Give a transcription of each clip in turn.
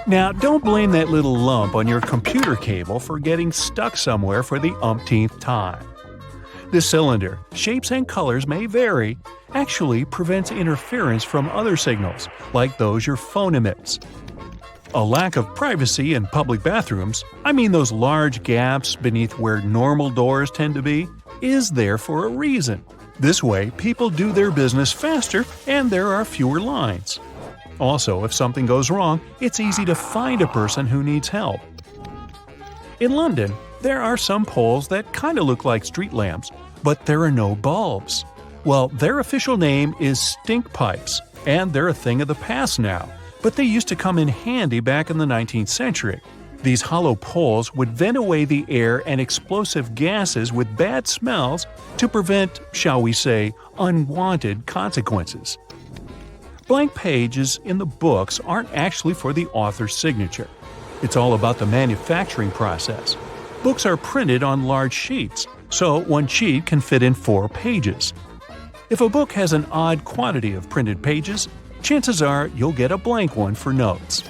Now, don't blame that little lump on your computer cable for getting stuck somewhere for the umpteenth time. This cylinder, shapes and colors may vary, actually prevents interference from other signals, like those your phone emits. A lack of privacy in public bathrooms, I mean those large gaps beneath where normal doors tend to be, is there for a reason. This way, people do their business faster and there are fewer lines. Also, if something goes wrong, it's easy to find a person who needs help. In London, there are some poles that kind of look like street lamps, but there are no bulbs. Well, their official name is stink pipes, and they're a thing of the past now, but they used to come in handy back in the 19th century. These hollow poles would vent away the air and explosive gases with bad smells to prevent, shall we say, unwanted consequences. Blank pages in the books aren't actually for the author's signature. It's all about the manufacturing process. Books are printed on large sheets, so one sheet can fit in 4 pages. If a book has an odd quantity of printed pages, chances are you'll get a blank one for notes.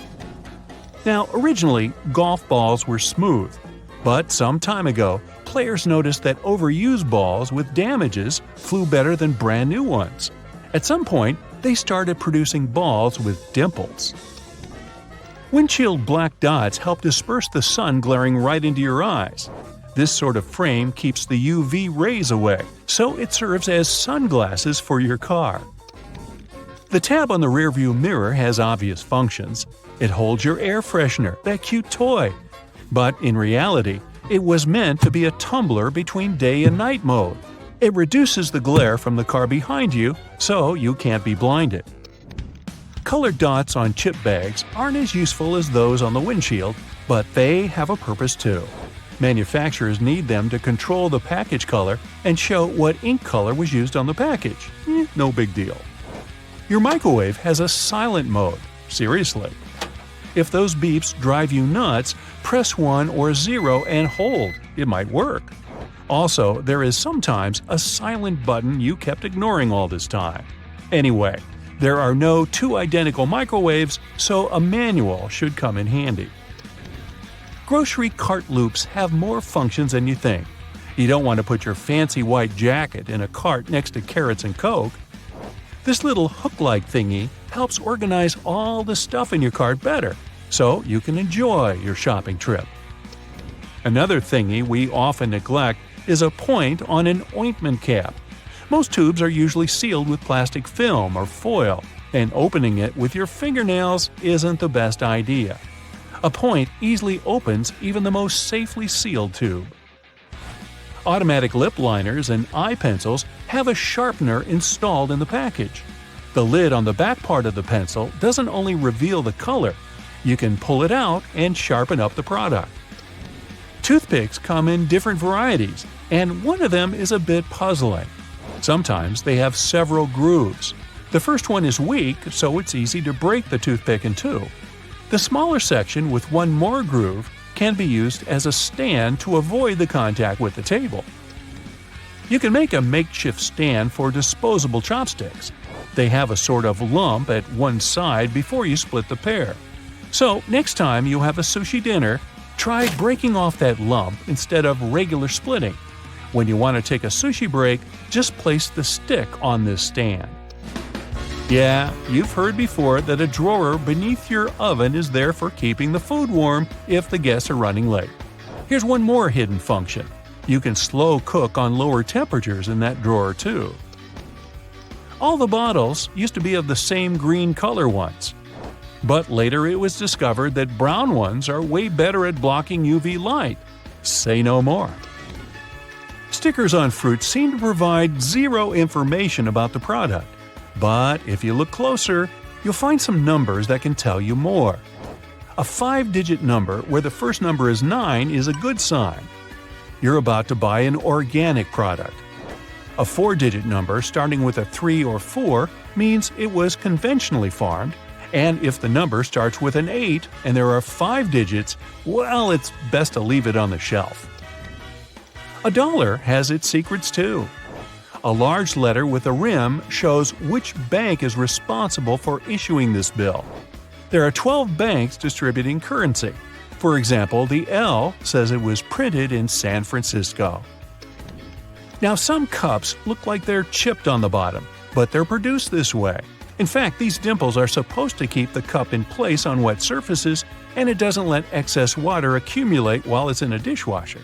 Now, originally, golf balls were smooth, but some time ago, players noticed that overused balls with damages flew better than brand new ones. At some point, they started producing balls with dimples. Windshield black dots help disperse the sun glaring right into your eyes. This sort of frame keeps the UV rays away, so it serves as sunglasses for your car. The tab on the rearview mirror has obvious functions. It holds your air freshener, that cute toy. But in reality, it was meant to be a tumbler between day and night mode. It reduces the glare from the car behind you, so you can't be blinded. Colored dots on chip bags aren't as useful as those on the windshield, but they have a purpose too. Manufacturers need them to control the package color and show what ink color was used on the package. No big deal. Your microwave has a silent mode. Seriously. If those beeps drive you nuts, press 1 or 0 and hold. It might work. Also, there is sometimes a silent button you kept ignoring all this time. Anyway, there are no 2 identical microwaves, so a manual should come in handy. Grocery cart loops have more functions than you think. You don't want to put your fancy white jacket in a cart next to carrots and Coke. This little hook-like thingy helps organize all the stuff in your cart better, so you can enjoy your shopping trip. Another thingy we often neglect is a point on an ointment cap. Most tubes are usually sealed with plastic film or foil, and opening it with your fingernails isn't the best idea. A point easily opens even the most safely sealed tube. Automatic lip liners and eye pencils have a sharpener installed in the package. The lid on the back part of the pencil doesn't only reveal the color, you can pull it out and sharpen up the product. Toothpicks come in different varieties, and one of them is a bit puzzling. Sometimes they have several grooves. The first one is weak, so it's easy to break the toothpick in 2. The smaller section with one more groove can be used as a stand to avoid the contact with the table. You can make a makeshift stand for disposable chopsticks. They have a sort of lump at one side before you split the pair. So next time you have a sushi dinner, try breaking off that lump instead of regular splitting. When you want to take a sushi break, just place the stick on this stand. Yeah, you've heard before that a drawer beneath your oven is there for keeping the food warm if the guests are running late. Here's one more hidden function. You can slow cook on lower temperatures in that drawer too. All the bottles used to be of the same green color once. But later it was discovered that brown ones are way better at blocking UV light. Say no more. Stickers on fruit seem to provide zero information about the product. But if you look closer, you'll find some numbers that can tell you more. A 5-digit number where the first number is 9 is a good sign. You're about to buy an organic product. A 4-digit number starting with a 3 or 4 means it was conventionally farmed, and if the number starts with an 8 and there are 5 digits, well, it's best to leave it on the shelf. A dollar has its secrets too. A large letter with a rim shows which bank is responsible for issuing this bill. There are 12 banks distributing currency. For example, the L says it was printed in San Francisco. Now, some cups look like they're chipped on the bottom, but they're produced this way. In fact, these dimples are supposed to keep the cup in place on wet surfaces, and it doesn't let excess water accumulate while it's in a dishwasher.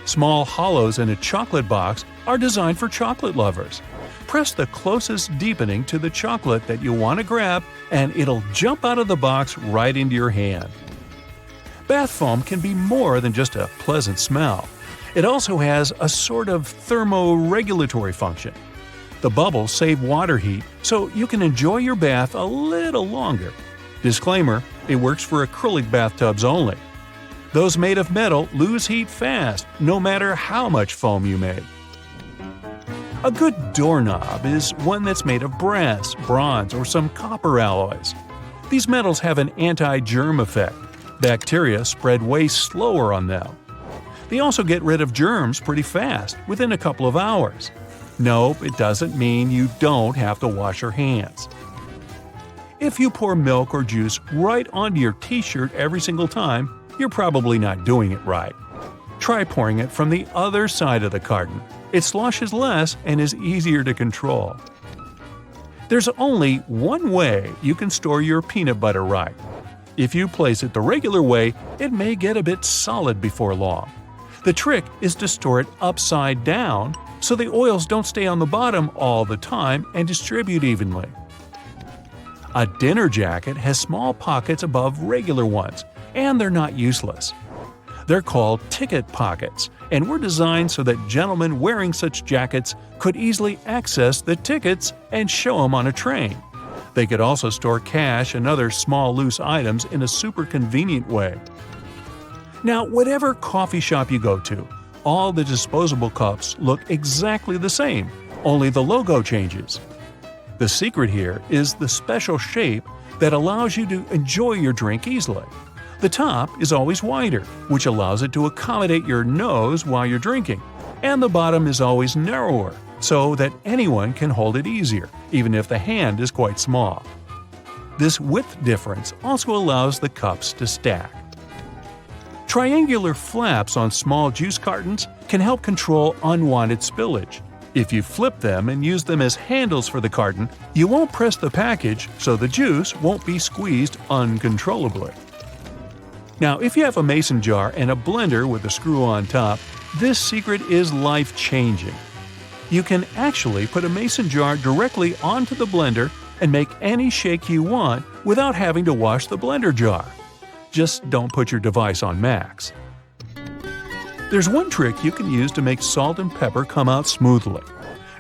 Small hollows in a chocolate box are designed for chocolate lovers. Press the closest deepening to the chocolate that you want to grab, and it'll jump out of the box right into your hand. Bath foam can be more than just a pleasant smell. It also has a sort of thermoregulatory function. The bubbles save water heat, so you can enjoy your bath a little longer. Disclaimer: it works for acrylic bathtubs only. Those made of metal lose heat fast, no matter how much foam you make. A good doorknob is one that's made of brass, bronze, or some copper alloys. These metals have an anti-germ effect. Bacteria spread way slower on them. They also get rid of germs pretty fast, within a couple of hours. Nope, it doesn't mean you don't have to wash your hands. If you pour milk or juice right onto your t-shirt every single time, you're probably not doing it right. Try pouring it from the other side of the carton. It sloshes less and is easier to control. There's only one way you can store your peanut butter right. If you place it the regular way, it may get a bit solid before long. The trick is to store it upside down so the oils don't stay on the bottom all the time and distribute evenly. A dinner jacket has small pockets above regular ones, and they're not useless. They're called ticket pockets, and were designed so that gentlemen wearing such jackets could easily access the tickets and show them on a train. They could also store cash and other small loose items in a super convenient way. Now, whatever coffee shop you go to, all the disposable cups look exactly the same, only the logo changes. The secret here is the special shape that allows you to enjoy your drink easily. The top is always wider, which allows it to accommodate your nose while you're drinking, and the bottom is always narrower, so that anyone can hold it easier, even if the hand is quite small. This width difference also allows the cups to stack. Triangular flaps on small juice cartons can help control unwanted spillage. If you flip them and use them as handles for the carton, you won't press the package, so the juice won't be squeezed uncontrollably. Now, if you have a mason jar and a blender with a screw on top, this secret is life-changing. You can actually put a mason jar directly onto the blender and make any shake you want without having to wash the blender jar. Just don't put your device on max. There's one trick you can use to make salt and pepper come out smoothly.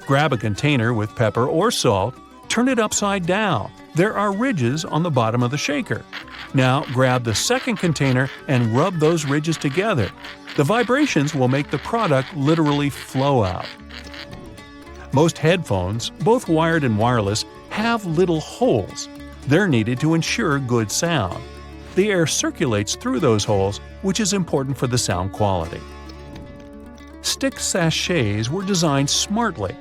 Grab a container with pepper or salt, turn it upside down. There are ridges on the bottom of the shaker. Now grab the second container and rub those ridges together. The vibrations will make the product literally flow out. Most headphones, both wired and wireless, have little holes. They're needed to ensure good sound. The air circulates through those holes, which is important for the sound quality. Stick sachets were designed smartly.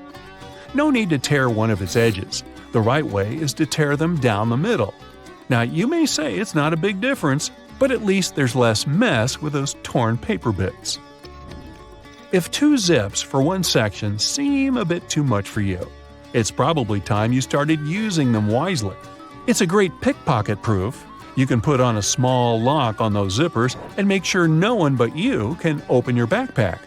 No need to tear one of its edges. The right way is to tear them down the middle. Now, you may say it's not a big difference, but at least there's less mess with those torn paper bits. If 2 zips for one section seem a bit too much for you, it's probably time you started using them wisely. It's a great pickpocket proof. You can put on a small lock on those zippers and make sure no one but you can open your backpack.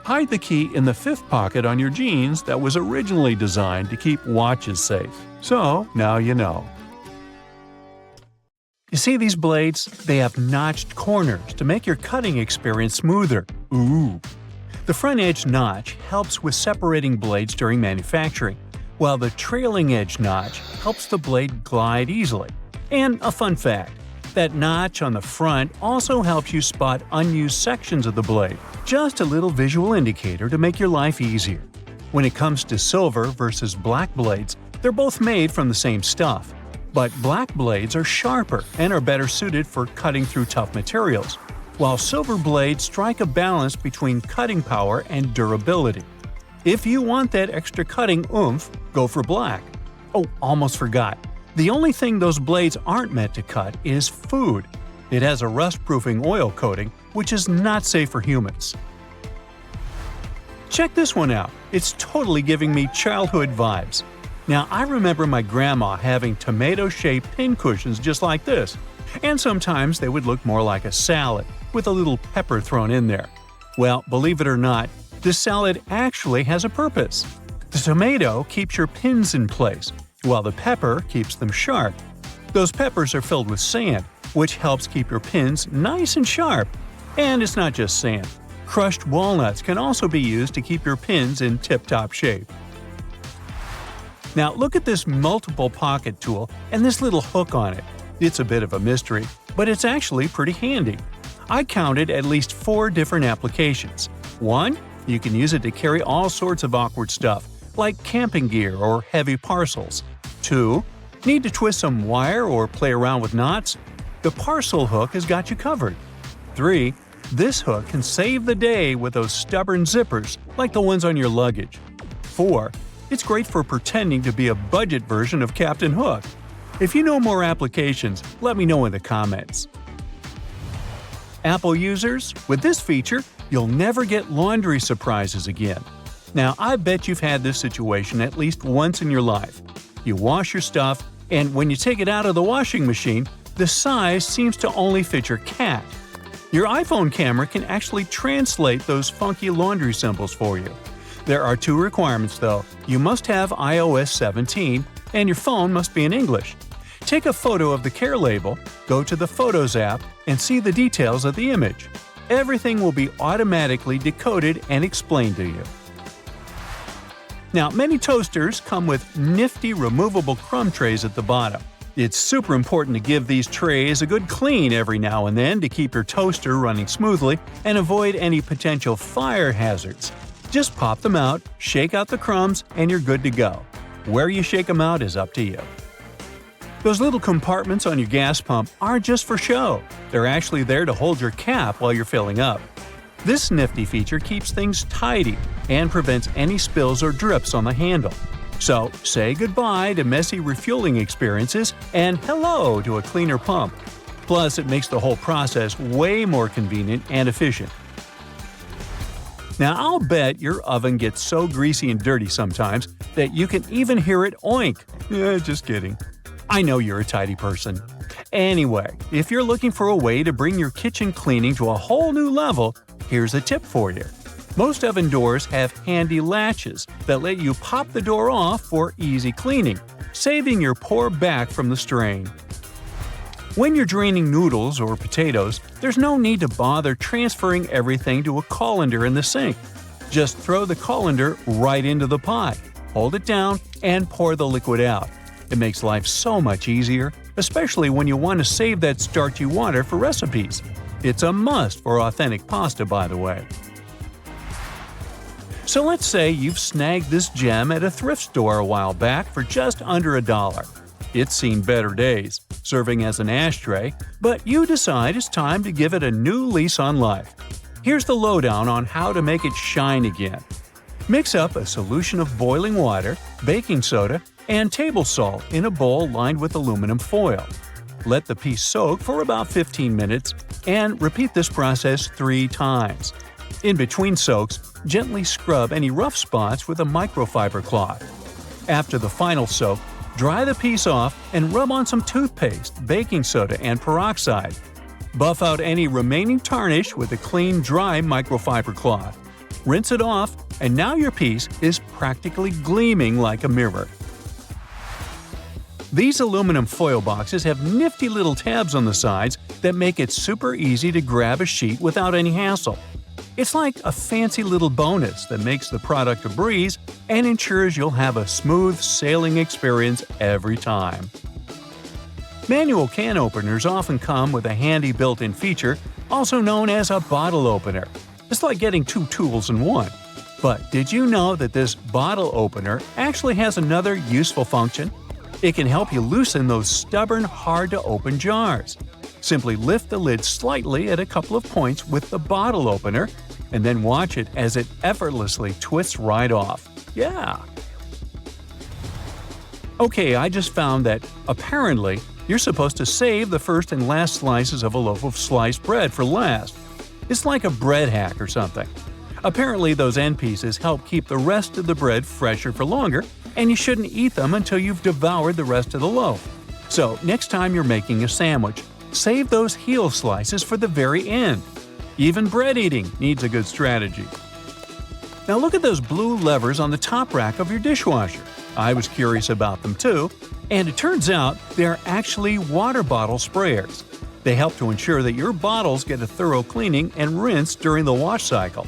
Hide the key in the 5th pocket on your jeans that was originally designed to keep watches safe. So, now you know. You see these blades? They have notched corners to make your cutting experience smoother. Ooh! The front edge notch helps with separating blades during manufacturing, while the trailing edge notch helps the blade glide easily. And a fun fact, that notch on the front also helps you spot unused sections of the blade. Just a little visual indicator to make your life easier. When it comes to silver versus black blades, they're both made from the same stuff. But black blades are sharper and are better suited for cutting through tough materials, while silver blades strike a balance between cutting power and durability. If you want that extra cutting oomph, go for black. Oh, almost forgot. The only thing those blades aren't meant to cut is food. It has a rust-proofing oil coating, which is not safe for humans. Check this one out. It's totally giving me childhood vibes. Now, I remember my grandma having tomato-shaped pincushions just like this, and sometimes they would look more like a salad, with a little pepper thrown in there. Well, believe it or not, this salad actually has a purpose. The tomato keeps your pins in place, while the pepper keeps them sharp. Those peppers are filled with sand, which helps keep your pins nice and sharp. And it's not just sand. Crushed walnuts can also be used to keep your pins in tip-top shape. Now look at this multiple pocket tool and this little hook on it. It's a bit of a mystery, but it's actually pretty handy. I counted at least 4 different applications. 1. You can use it to carry all sorts of awkward stuff, like camping gear or heavy parcels. 2. Need to twist some wire or play around with knots? The parcel hook has got you covered. 3. This hook can save the day with those stubborn zippers, like the ones on your luggage. 4. It's great for pretending to be a budget version of Captain Hook. If you know more applications, let me know in the comments. Apple users, with this feature, you'll never get laundry surprises again. Now, I bet you've had this situation at least once in your life. You wash your stuff, and when you take it out of the washing machine, the size seems to only fit your cat. Your iPhone camera can actually translate those funky laundry symbols for you. There are 2 requirements though. You must have iOS 17, and your phone must be in English. Take a photo of the care label, go to the Photos app, and see the details of the image. Everything will be automatically decoded and explained to you. Now, many toasters come with nifty removable crumb trays at the bottom. It's super important to give these trays a good clean every now and then to keep your toaster running smoothly and avoid any potential fire hazards. Just pop them out, shake out the crumbs, and you're good to go. Where you shake them out is up to you. Those little compartments on your gas pump aren't just for show. They're actually there to hold your cap while you're filling up. This nifty feature keeps things tidy and prevents any spills or drips on the handle. So, say goodbye to messy refueling experiences and hello to a cleaner pump. Plus, it makes the whole process way more convenient and efficient. Now, I'll bet your oven gets so greasy and dirty sometimes that you can even hear it oink. Just kidding. I know you're a tidy person. Anyway, if you're looking for a way to bring your kitchen cleaning to a whole new level, here's a tip for you. Most oven doors have handy latches that let you pop the door off for easy cleaning, saving your poor back from the strain. When you're draining noodles or potatoes, there's no need to bother transferring everything to a colander in the sink. Just throw the colander right into the pot, hold it down, and pour the liquid out. It makes life so much easier, especially when you want to save that starchy water for recipes. It's a must for authentic pasta, by the way. So let's say you've snagged this gem at a thrift store a while back for just under $1. It's seen better days, serving as an ashtray, but you decide it's time to give it a new lease on life. Here's the lowdown on how to make it shine again. Mix up a solution of boiling water, baking soda, and table salt in a bowl lined with aluminum foil. Let the piece soak for about 15 minutes and repeat this process 3 times. In between soaks, gently scrub any rough spots with a microfiber cloth. After the final soak, dry the piece off and rub on some toothpaste, baking soda, and peroxide. Buff out any remaining tarnish with a clean, dry microfiber cloth. Rinse it off, and now your piece is practically gleaming like a mirror. These aluminum foil boxes have nifty little tabs on the sides that make it super easy to grab a sheet without any hassle. It's like a fancy little bonus that makes the product a breeze and ensures you'll have a smooth sailing experience every time. Manual can openers often come with a handy built-in feature, also known as a bottle opener. It's like getting 2 tools in one. But did you know that this bottle opener actually has another useful function? It can help you loosen those stubborn, hard-to-open jars. Simply lift the lid slightly at a couple of points with the bottle opener, and then watch it as it effortlessly twists right off. Yeah! Okay, I just found that, apparently, you're supposed to save the first and last slices of a loaf of sliced bread for last. It's like a bread hack or something. Apparently, those end pieces help keep the rest of the bread fresher for longer, and you shouldn't eat them until you've devoured the rest of the loaf. So, next time you're making a sandwich, save those heel slices for the very end. Even bread eating needs a good strategy. Now look at those blue levers on the top rack of your dishwasher. I was curious about them too, and it turns out they're actually water bottle sprayers. They help to ensure that your bottles get a thorough cleaning and rinse during the wash cycle.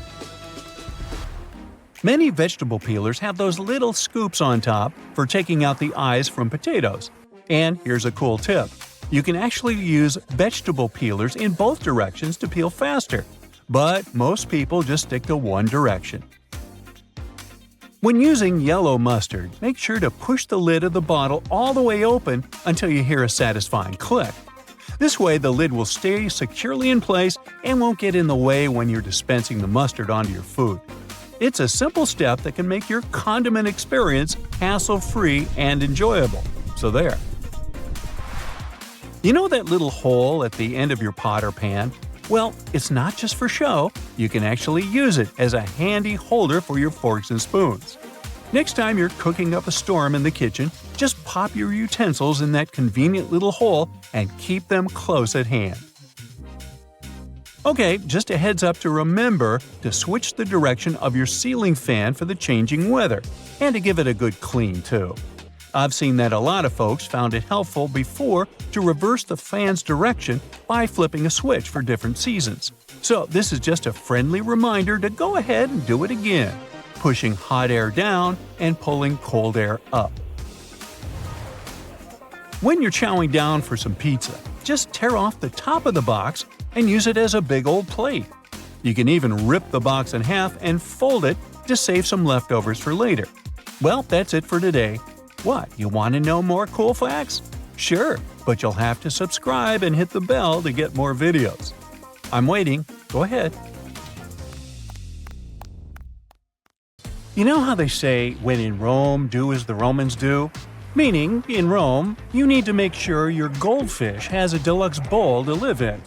Many vegetable peelers have those little scoops on top for taking out the eyes from potatoes. And here's a cool tip. You can actually use vegetable peelers in both directions to peel faster. But most people just stick to one direction. When using yellow mustard, make sure to push the lid of the bottle all the way open until you hear a satisfying click. This way the lid will stay securely in place and won't get in the way when you're dispensing the mustard onto your food. It's a simple step that can make your condiment experience hassle-free and enjoyable. So there. You know that little hole at the end of your pot or pan? Well, it's not just for show. You can actually use it as a handy holder for your forks and spoons. Next time you're cooking up a storm in the kitchen, just pop your utensils in that convenient little hole and keep them close at hand. Okay, just a heads up to remember to switch the direction of your ceiling fan for the changing weather, and to give it a good clean too. I've seen that a lot of folks found it helpful before to reverse the fan's direction by flipping a switch for different seasons. So this is just a friendly reminder to go ahead and do it again, pushing hot air down and pulling cold air up. When you're chowing down for some pizza, just tear off the top of the box and use it as a big old plate. You can even rip the box in half and fold it to save some leftovers for later. Well, that's it for today. What, you want to know more cool facts? Sure, but you'll have to subscribe and hit the bell to get more videos. I'm waiting. Go ahead. You know how they say, when in Rome, do as the Romans do? Meaning, in Rome, you need to make sure your goldfish has a deluxe bowl to live in.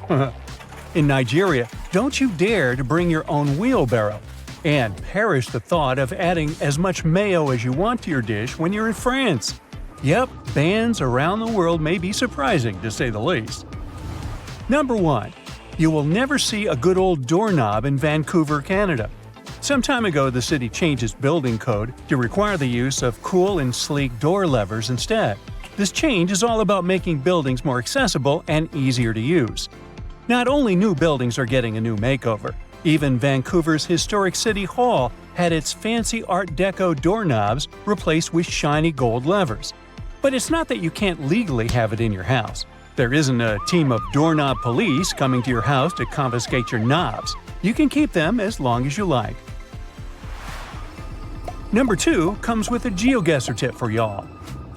In Nigeria, don't you dare to bring your own wheelbarrow. And perish the thought of adding as much mayo as you want to your dish when you're in France. Yep, bans around the world may be surprising, to say the least. Number 1. You will never see a good old doorknob in Vancouver, Canada. Some time ago, the city changed its building code to require the use of cool and sleek door levers instead. This change is all about making buildings more accessible and easier to use. Not only new buildings are getting a new makeover, even Vancouver's historic City Hall had its fancy Art Deco doorknobs replaced with shiny gold levers. But it's not that you can't legally have it in your house. There isn't a team of doorknob police coming to your house to confiscate your knobs. You can keep them as long as you like. Number 2 comes with a GeoGuessr tip for y'all.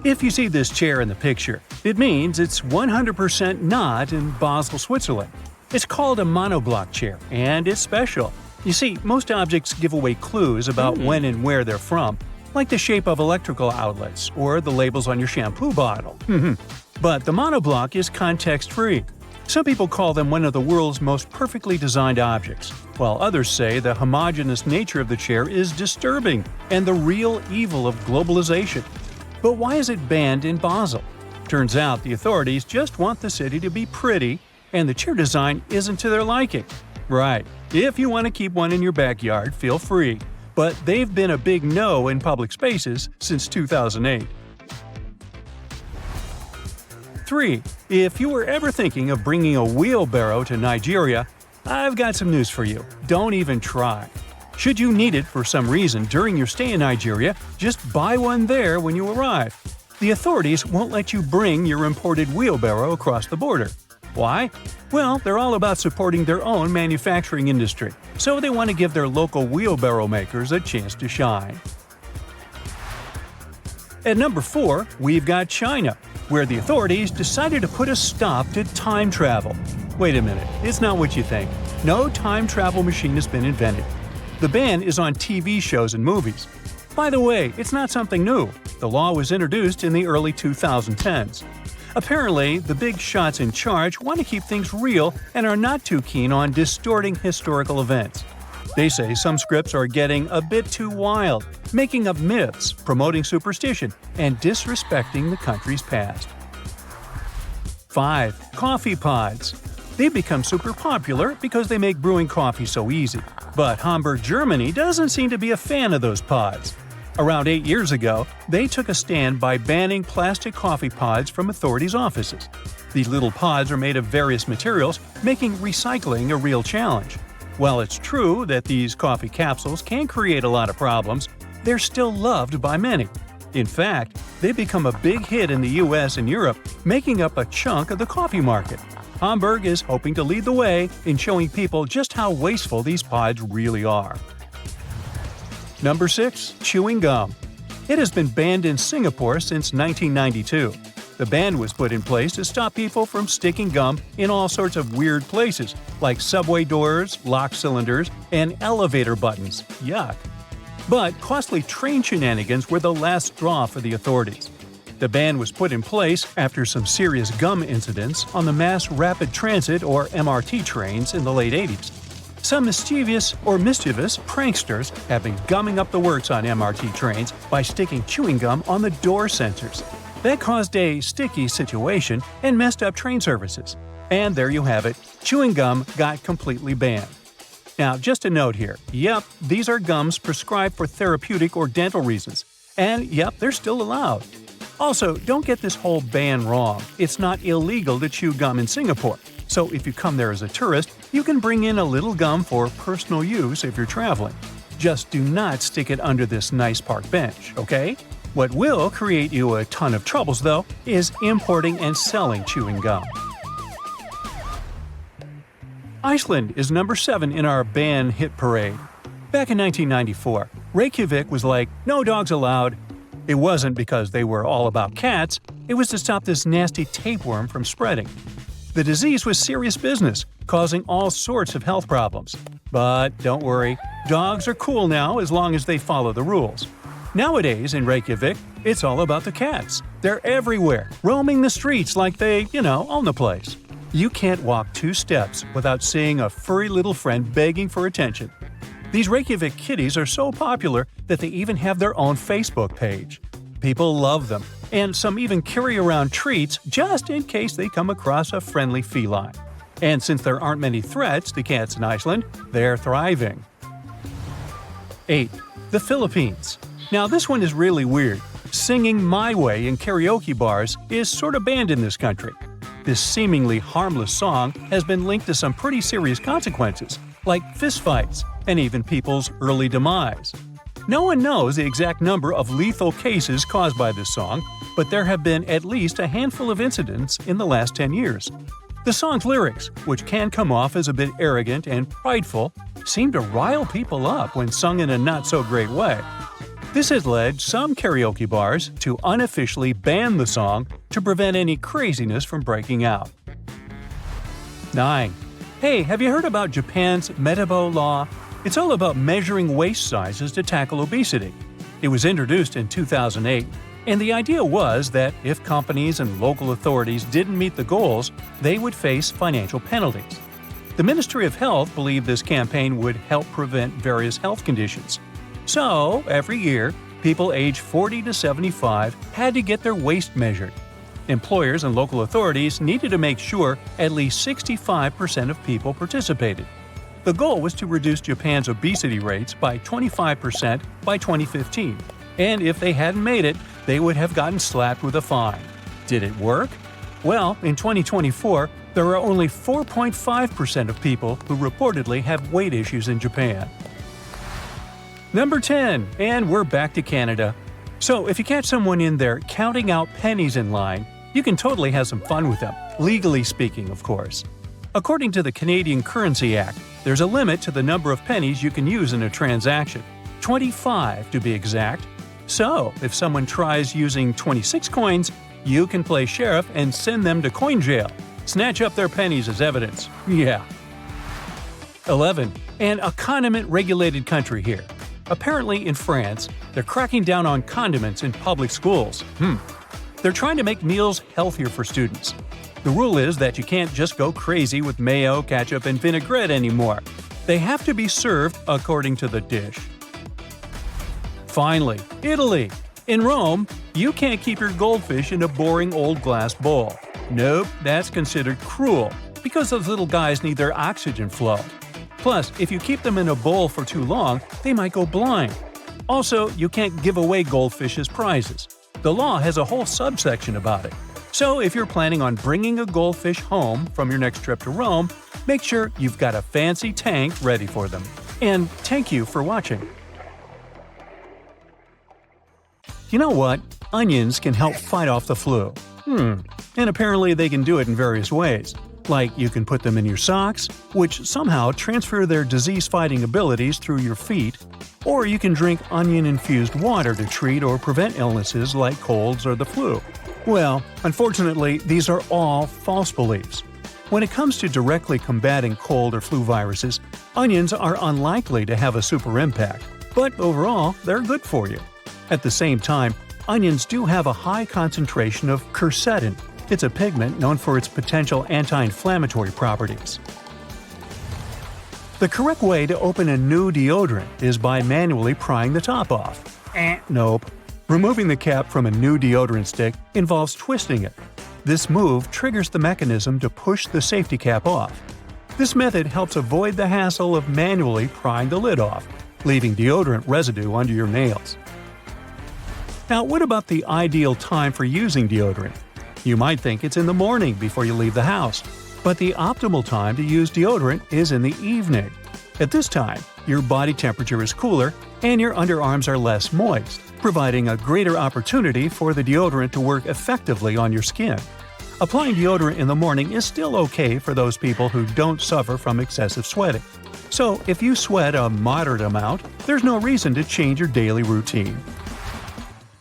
If you see this chair in the picture, it means it's 100% not in Basel, Switzerland. It's called a monoblock chair, and it's special. You see, most objects give away clues about when and where they're from, like the shape of electrical outlets or the labels on your shampoo bottle. But the monoblock is context-free. Some people call them one of the world's most perfectly designed objects, while others say the homogeneous nature of the chair is disturbing and the real evil of globalization. But why is it banned in Basel? Turns out the authorities just want the city to be pretty, and the chair design isn't to their liking. Right, if you want to keep one in your backyard, feel free. But they've been a big no in public spaces since 2008. 3. If you were ever thinking of bringing a wheelbarrow to Nigeria, I've got some news for you. Don't even try. Should you need it for some reason during your stay in Nigeria, just buy one there when you arrive. The authorities won't let you bring your imported wheelbarrow across the border. Why? Well, they're all about supporting their own manufacturing industry, so they want to give their local wheelbarrow makers a chance to shine. At number 4, we've got China, where the authorities decided to put a stop to time travel. Wait a minute, it's not what you think. No time travel machine has been invented. The ban is on TV shows and movies. By the way, it's not something new. The law was introduced in the early 2010s. Apparently, the big shots in charge want to keep things real and are not too keen on distorting historical events. They say some scripts are getting a bit too wild, making up myths, promoting superstition, and disrespecting the country's past. 5. Coffee pods. They've become super popular because they make brewing coffee so easy. But Hamburg, Germany doesn't seem to be a fan of those pods. Around 8 years ago, they took a stand by banning plastic coffee pods from authorities' offices. These little pods are made of various materials, making recycling a real challenge. While it's true that these coffee capsules can create a lot of problems, they're still loved by many. In fact, they've become a big hit in the US and Europe, making up a chunk of the coffee market. Hamburg is hoping to lead the way in showing people just how wasteful these pods really are. Number 6. Chewing gum. It has been banned in Singapore since 1992. The ban was put in place to stop people from sticking gum in all sorts of weird places, like subway doors, lock cylinders, and elevator buttons. Yuck. But costly train shenanigans were the last straw for the authorities. The ban was put in place after some serious gum incidents on the Mass Rapid Transit or MRT trains in the late 80s. Some mischievous pranksters have been gumming up the works on MRT trains by sticking chewing gum on the door sensors. That caused a sticky situation and messed up train services. And there you have it, chewing gum got completely banned. Now, just a note here, yep, these are gums prescribed for therapeutic or dental reasons. And yep, they're still allowed. Also, don't get this whole ban wrong. It's not illegal to chew gum in Singapore. So if you come there as a tourist, you can bring in a little gum for personal use if you're traveling. Just do not stick it under this nice park bench, okay? What will create you a ton of troubles, though, is importing and selling chewing gum. Iceland is number 7 in our ban hit parade. Back in 1994, Reykjavik was like, no dogs allowed. It wasn't because they were all about cats, it was to stop this nasty tapeworm from spreading. The disease was serious business, causing all sorts of health problems. But don't worry, dogs are cool now as long as they follow the rules. Nowadays in Reykjavik, it's all about the cats. They're everywhere, roaming the streets like they, own the place. You can't walk 2 steps without seeing a furry little friend begging for attention. These Reykjavik kitties are so popular that they even have their own Facebook page. People love them, and some even carry around treats just in case they come across a friendly feline. And since there aren't many threats to cats in Iceland, they're thriving. 8. The Philippines. Now this one is really weird. Singing My Way in karaoke bars is sort of banned in this country. This seemingly harmless song has been linked to some pretty serious consequences, like fistfights and even people's early demise. No one knows the exact number of lethal cases caused by this song, but there have been at least a handful of incidents in the last 10 years. The song's lyrics, which can come off as a bit arrogant and prideful, seem to rile people up when sung in a not-so-great way. This has led some karaoke bars to unofficially ban the song to prevent any craziness from breaking out. 9. Hey, have you heard about Japan's Metabo law? It's all about measuring waist sizes to tackle obesity. It was introduced in 2008, and the idea was that if companies and local authorities didn't meet the goals, they would face financial penalties. The Ministry of Health believed this campaign would help prevent various health conditions. So, every year, people aged 40 to 75 had to get their waist measured. Employers and local authorities needed to make sure at least 65% of people participated. The goal was to reduce Japan's obesity rates by 25% by 2015, and if they hadn't made it, they would have gotten slapped with a fine. Did it work? Well, in 2024, there are only 4.5% of people who reportedly have weight issues in Japan. Number 10, and we're back to Canada. So if you catch someone in there counting out pennies in line, you can totally have some fun with them, legally speaking, of course. According to the Canadian Currency Act, there's a limit to the number of pennies you can use in a transaction, 25 to be exact. So if someone tries using 26 coins, you can play sheriff and send them to coin jail. Snatch up their pennies as evidence. Yeah. 11. And a condiment-regulated country here. Apparently, in France, they're cracking down on condiments in public schools. They're trying to make meals healthier for students. The rule is that you can't just go crazy with mayo, ketchup, and vinaigrette anymore. They have to be served according to the dish. Finally, Italy. In Rome, you can't keep your goldfish in a boring old glass bowl. Nope, that's considered cruel, because those little guys need their oxygen flow. Plus, if you keep them in a bowl for too long, they might go blind. Also, you can't give away goldfish as prizes. The law has a whole subsection about it. So if you're planning on bringing a goldfish home from your next trip to Rome, make sure you've got a fancy tank ready for them. And thank you for watching. You know what? Onions can help fight off the flu. And apparently they can do it in various ways. Like you can put them in your socks, which somehow transfer their disease-fighting abilities through your feet, or you can drink onion-infused water to treat or prevent illnesses like colds or the flu. Well, unfortunately, these are all false beliefs. When it comes to directly combating cold or flu viruses, onions are unlikely to have a super impact, but overall, they're good for you. At the same time, onions do have a high concentration of quercetin. It's a pigment known for its potential anti-inflammatory properties. The correct way to open a new deodorant is by manually prying the top off. Nope. Removing the cap from a new deodorant stick involves twisting it. This move triggers the mechanism to push the safety cap off. This method helps avoid the hassle of manually prying the lid off, leaving deodorant residue under your nails. Now, what about the ideal time for using deodorant? You might think it's in the morning before you leave the house, but the optimal time to use deodorant is in the evening. At this time, your body temperature is cooler and your underarms are less moist, providing a greater opportunity for the deodorant to work effectively on your skin. Applying deodorant in the morning is still okay for those people who don't suffer from excessive sweating. So, if you sweat a moderate amount, there's no reason to change your daily routine.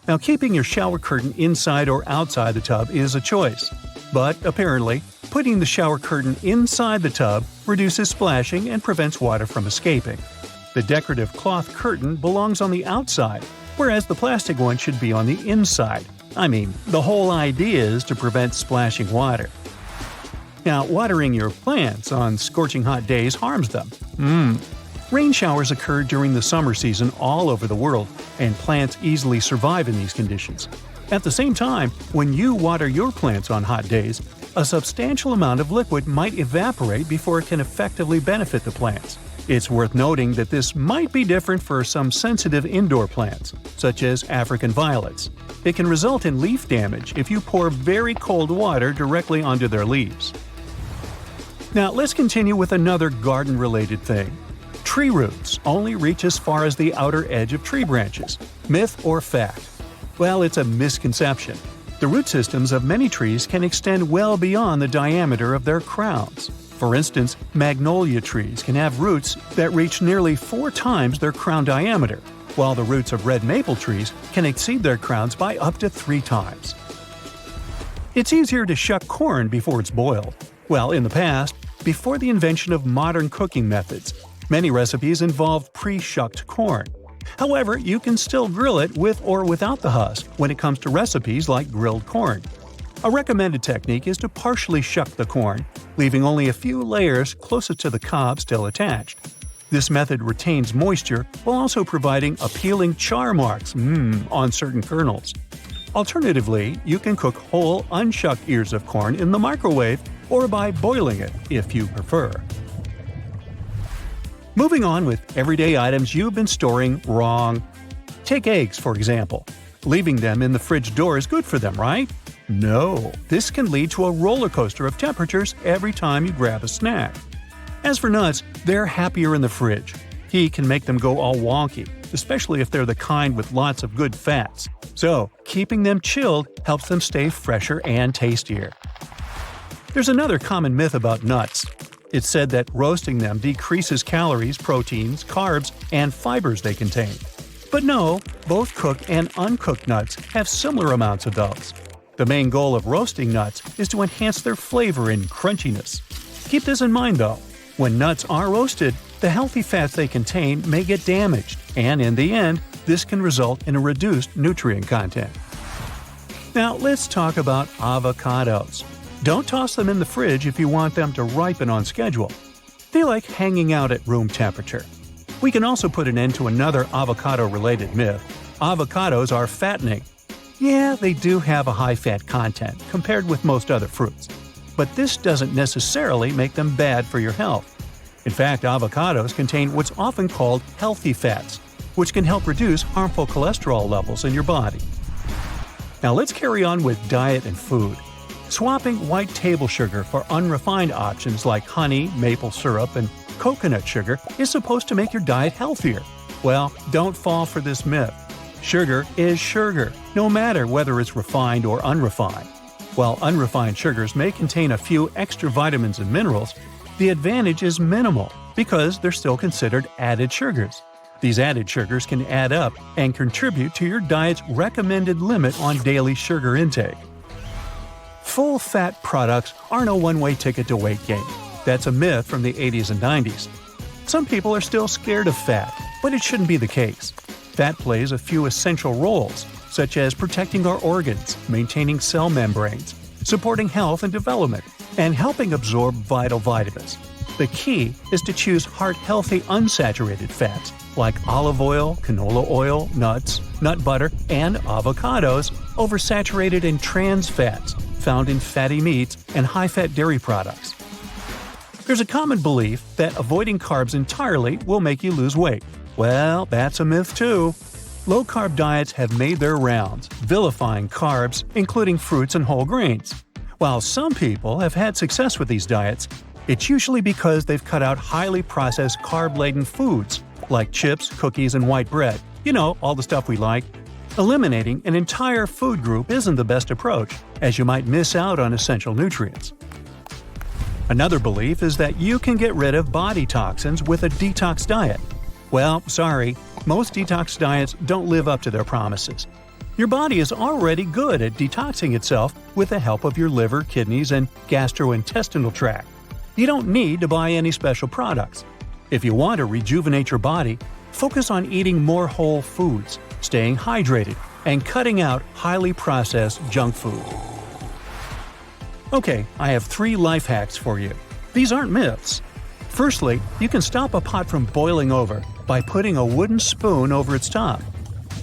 Now, keeping your shower curtain inside or outside the tub is a choice. But apparently, putting the shower curtain inside the tub reduces splashing and prevents water from escaping. The decorative cloth curtain belongs on the outside, whereas the plastic one should be on the inside. I mean, the whole idea is to prevent splashing water. Now, watering your plants on scorching hot days harms them. Rain showers occur during the summer season all over the world, and plants easily survive in these conditions. At the same time, when you water your plants on hot days, a substantial amount of liquid might evaporate before it can effectively benefit the plants. It's worth noting that this might be different for some sensitive indoor plants, such as African violets. It can result in leaf damage if you pour very cold water directly onto their leaves. Now, let's continue with another garden-related thing. Tree roots only reach as far as the outer edge of tree branches. Myth or fact? Well, it's a misconception. The root systems of many trees can extend well beyond the diameter of their crowns. For instance, magnolia trees can have roots that reach nearly 4 times their crown diameter, while the roots of red maple trees can exceed their crowns by up to 3 times. It's easier to shuck corn before it's boiled. Well, in the past, before the invention of modern cooking methods, many recipes involved pre-shucked corn. However, you can still grill it with or without the husk when it comes to recipes like grilled corn. A recommended technique is to partially shuck the corn, leaving only a few layers closest to the cob still attached. This method retains moisture while also providing appealing char marks on certain kernels. Alternatively, you can cook whole, unshucked ears of corn in the microwave or by boiling it, if you prefer. Moving on with everyday items you've been storing wrong. Take eggs, for example. Leaving them in the fridge door is good for them, right? No, this can lead to a roller coaster of temperatures every time you grab a snack. As for nuts, they're happier in the fridge. Heat can make them go all wonky, especially if they're the kind with lots of good fats. So, keeping them chilled helps them stay fresher and tastier. There's another common myth about nuts. It's said that roasting them decreases calories, proteins, carbs, and fibers they contain. But no, both cooked and uncooked nuts have similar amounts of those. The main goal of roasting nuts is to enhance their flavor and crunchiness. Keep this in mind though. When nuts are roasted, the healthy fats they contain may get damaged, and in the end, this can result in a reduced nutrient content. Now let's talk about avocados. Don't toss them in the fridge if you want them to ripen on schedule. They like hanging out at room temperature. We can also put an end to another avocado-related myth. Avocados are fattening. Yeah, they do have a high fat content compared with most other fruits. But this doesn't necessarily make them bad for your health. In fact, avocados contain what's often called healthy fats, which can help reduce harmful cholesterol levels in your body. Now let's carry on with diet and food. Swapping white table sugar for unrefined options like honey, maple syrup, and coconut sugar is supposed to make your diet healthier. Well, don't fall for this myth. Sugar is sugar, no matter whether it's refined or unrefined. While unrefined sugars may contain a few extra vitamins and minerals, the advantage is minimal because they're still considered added sugars. These added sugars can add up and contribute to your diet's recommended limit on daily sugar intake. Full-fat products aren't a one-way ticket to weight gain. That's a myth from the 80s and 90s. Some people are still scared of fat, but it shouldn't be the case. Fat plays a few essential roles, such as protecting our organs, maintaining cell membranes, supporting health and development, and helping absorb vital vitamins. The key is to choose heart-healthy unsaturated fats like olive oil, canola oil, nuts, nut butter, and avocados over saturated and trans fats found in fatty meats and high-fat dairy products. There's a common belief that avoiding carbs entirely will make you lose weight. Well, that's a myth too. Low-carb diets have made their rounds, vilifying carbs, including fruits and whole grains. While some people have had success with these diets, it's usually because they've cut out highly processed carb-laden foods like chips, cookies, and white bread. You know, all the stuff we like. Eliminating an entire food group isn't the best approach, as you might miss out on essential nutrients. Another belief is that you can get rid of body toxins with a detox diet. Well, sorry, most detox diets don't live up to their promises. Your body is already good at detoxing itself with the help of your liver, kidneys, and gastrointestinal tract. You don't need to buy any special products. If you want to rejuvenate your body, focus on eating more whole foods, staying hydrated, and cutting out highly processed junk food. Okay, I have 3 life hacks for you. These aren't myths. Firstly, you can stop a pot from boiling over by putting a wooden spoon over its top.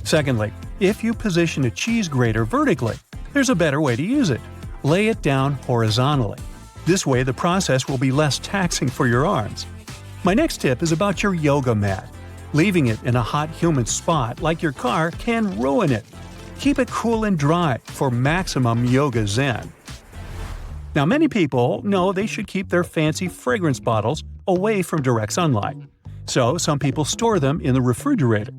Secondly, if you position a cheese grater vertically, there's a better way to use it. Lay it down horizontally. This way the process will be less taxing for your arms. My next tip is about your yoga mat. Leaving it in a hot, humid spot like your car can ruin it. Keep it cool and dry for maximum yoga zen. Now, many people know they should keep their fancy fragrance bottles away from direct sunlight. So, some people store them in the refrigerator.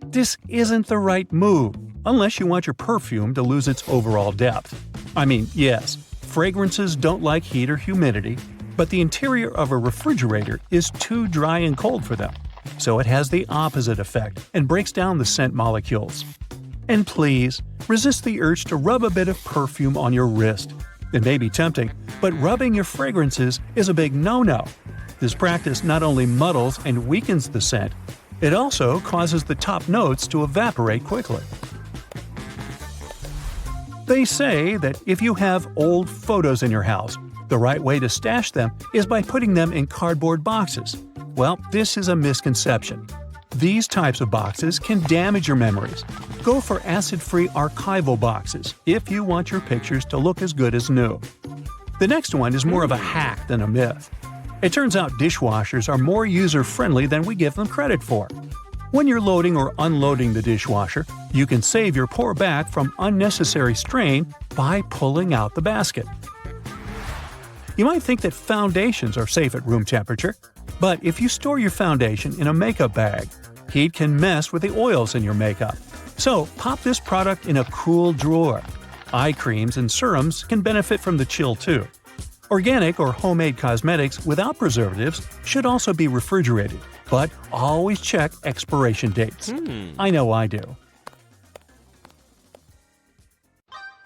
This isn't the right move, unless you want your perfume to lose its overall depth. I mean, yes, fragrances don't like heat or humidity, but the interior of a refrigerator is too dry and cold for them. So it has the opposite effect and breaks down the scent molecules. And please, resist the urge to rub a bit of perfume on your wrist. It may be tempting, but rubbing your fragrances is a big no-no. This practice not only muddles and weakens the scent, it also causes the top notes to evaporate quickly. They say that if you have old photos in your house, the right way to stash them is by putting them in cardboard boxes. Well, this is a misconception. These types of boxes can damage your memories. Go for acid-free archival boxes if you want your pictures to look as good as new. The next one is more of a hack than a myth. It turns out dishwashers are more user-friendly than we give them credit for. When you're loading or unloading the dishwasher, you can save your poor back from unnecessary strain by pulling out the basket. You might think that foundations are safe at room temperature, but if you store your foundation in a makeup bag, heat can mess with the oils in your makeup. So pop this product in a cool drawer. Eye creams and serums can benefit from the chill too. Organic or homemade cosmetics without preservatives should also be refrigerated, but always check expiration dates. I know I do.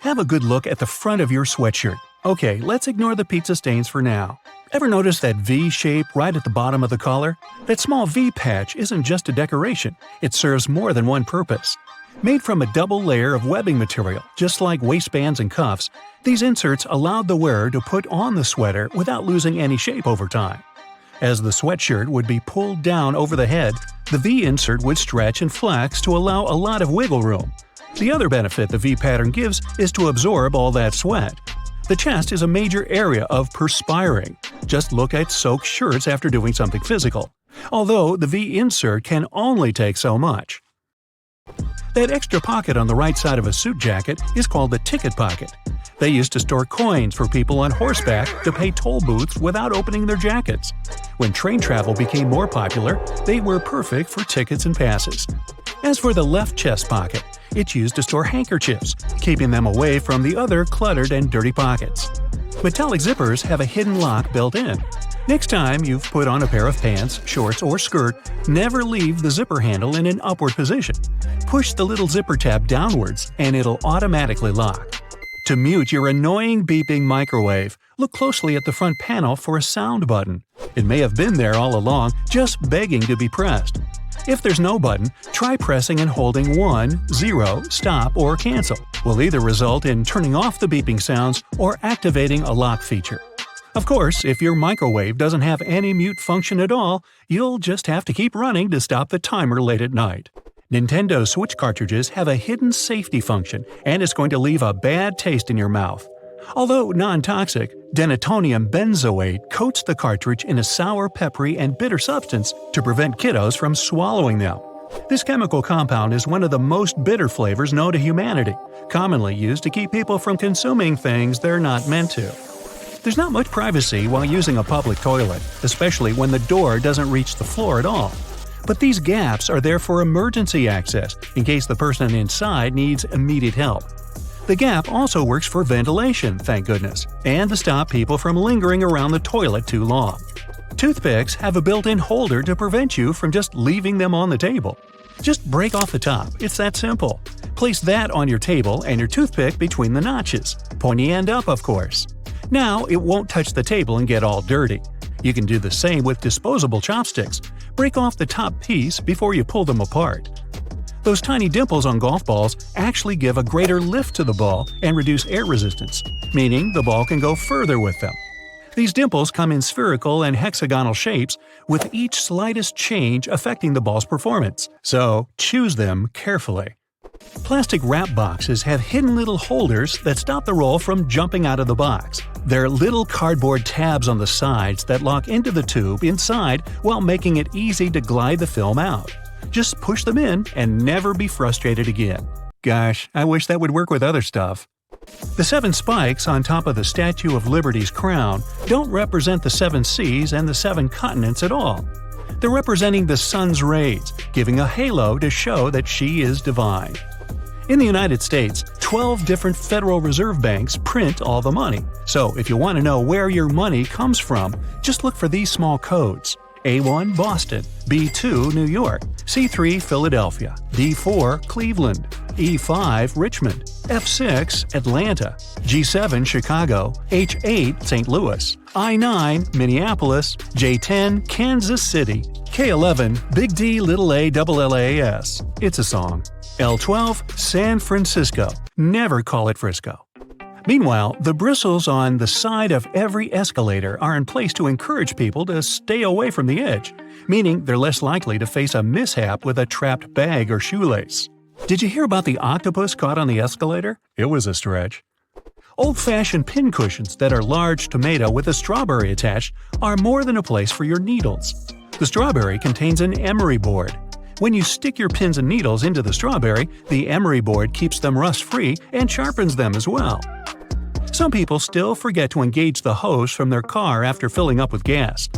Have a good look at the front of your sweatshirt. Okay, let's ignore the pizza stains for now. Ever notice that V shape right at the bottom of the collar? That small V patch isn't just a decoration, it serves more than one purpose. Made from a double layer of webbing material, just like waistbands and cuffs, these inserts allowed the wearer to put on the sweater without losing any shape over time. As the sweatshirt would be pulled down over the head, the V insert would stretch and flex to allow a lot of wiggle room. The other benefit the V pattern gives is to absorb all that sweat. The chest is a major area of perspiring. Just look at soaked shirts after doing something physical. Although the V insert can only take so much. That extra pocket on the right side of a suit jacket is called the ticket pocket. They used to store coins for people on horseback to pay toll booths without opening their jackets. When train travel became more popular, they were perfect for tickets and passes. As for the left chest pocket, it's used to store handkerchiefs, keeping them away from the other cluttered and dirty pockets. Metallic zippers have a hidden lock built in. Next time you've put on a pair of pants, shorts, or skirt, never leave the zipper handle in an upward position. Push the little zipper tab downwards and it'll automatically lock. To mute your annoying beeping microwave, look closely at the front panel for a sound button. It may have been there all along, just begging to be pressed. If there's no button, try pressing and holding 1, 0, stop, or cancel. Will either result in turning off the beeping sounds or activating a lock feature. Of course, if your microwave doesn't have any mute function at all, you'll just have to keep running to stop the timer late at night. Nintendo Switch cartridges have a hidden safety function, and it's going to leave a bad taste in your mouth. Although non-toxic, denatonium benzoate coats the cartridge in a sour, peppery, and bitter substance to prevent kiddos from swallowing them. This chemical compound is one of the most bitter flavors known to humanity, commonly used to keep people from consuming things they're not meant to. There's not much privacy while using a public toilet, especially when the door doesn't reach the floor at all. But these gaps are there for emergency access, in case the person inside needs immediate help. The gap also works for ventilation, thank goodness, and to stop people from lingering around the toilet too long. Toothpicks have a built-in holder to prevent you from just leaving them on the table. Just break off the top, it's that simple. Place that on your table and your toothpick between the notches, pointy end up of course. Now it won't touch the table and get all dirty. You can do the same with disposable chopsticks. Break off the top piece before you pull them apart. Those tiny dimples on golf balls actually give a greater lift to the ball and reduce air resistance, meaning the ball can go further with them. These dimples come in spherical and hexagonal shapes, with each slightest change affecting the ball's performance, so choose them carefully. Plastic wrap boxes have hidden little holders that stop the roll from jumping out of the box. They're little cardboard tabs on the sides that lock into the tube inside while making it easy to glide the film out. Just push them in and never be frustrated again. Gosh, I wish that would work with other stuff. The 7 spikes on top of the Statue of Liberty's crown don't represent the 7 seas and the 7 continents at all. They're representing the sun's rays, giving a halo to show that she is divine. In the United States, 12 different Federal Reserve banks print all the money. So if you want to know where your money comes from, just look for these small codes. A1 Boston, B2 New York, C3 Philadelphia, D4 Cleveland, E5 Richmond, F6 Atlanta, G7 Chicago, H8 St. Louis, I9 Minneapolis, J10 Kansas City, K11 Big D little A double LAS. It's a song. L12 San Francisco. Never call it Frisco. Meanwhile, the bristles on the side of every escalator are in place to encourage people to stay away from the edge, meaning they're less likely to face a mishap with a trapped bag or shoelace. Did you hear about the octopus caught on the escalator? It was a stretch. Old-fashioned pincushions that are large tomato with a strawberry attached are more than a place for your needles. The strawberry contains an emery board. When you stick your pins and needles into the strawberry, the emery board keeps them rust-free and sharpens them as well. Some people still forget to engage the hose from their car after filling up with gas.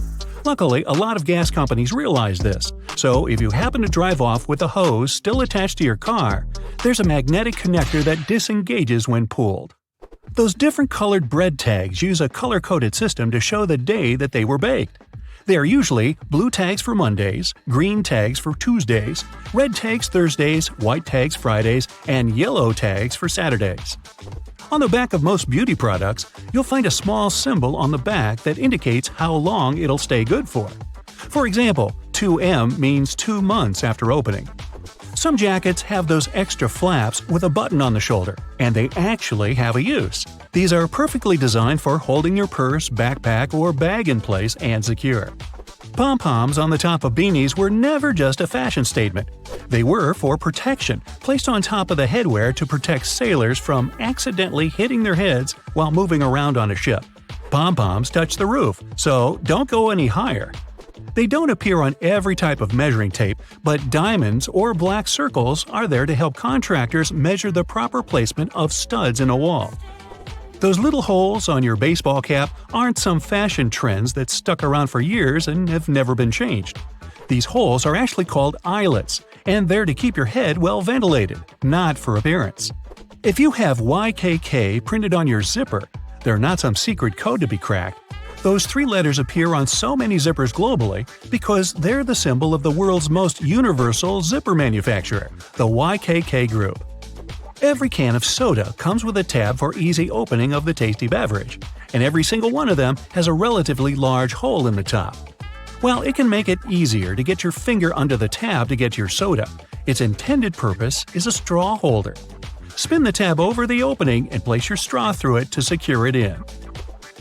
Luckily, a lot of gas companies realize this, so if you happen to drive off with the hose still attached to your car, there's a magnetic connector that disengages when pulled. Those different colored bread tags use a color-coded system to show the day that they were baked. They are usually blue tags for Mondays, green tags for Tuesdays, red tags Thursdays, white tags Fridays, and yellow tags for Saturdays. On the back of most beauty products, you'll find a small symbol on the back that indicates how long it'll stay good for. For example, 2M means 2 months after opening. Some jackets have those extra flaps with a button on the shoulder, and they actually have a use. These are perfectly designed for holding your purse, backpack, or bag in place and secure. Pom-poms on the top of beanies were never just a fashion statement. They were for protection, placed on top of the headwear to protect sailors from accidentally hitting their heads while moving around on a ship. Pom-poms touch the roof, so don't go any higher. They don't appear on every type of measuring tape, but diamonds or black circles are there to help contractors measure the proper placement of studs in a wall. Those little holes on your baseball cap aren't some fashion trends that stuck around for years and have never been changed. These holes are actually called eyelets, and they're to keep your head well ventilated, not for appearance. If you have YKK printed on your zipper, they're not some secret code to be cracked. Those 3 letters appear on so many zippers globally because they're the symbol of the world's most universal zipper manufacturer, the YKK Group. Every can of soda comes with a tab for easy opening of the tasty beverage, and every single one of them has a relatively large hole in the top. While it can make it easier to get your finger under the tab to get your soda, its intended purpose is a straw holder. Spin the tab over the opening and place your straw through it to secure it in.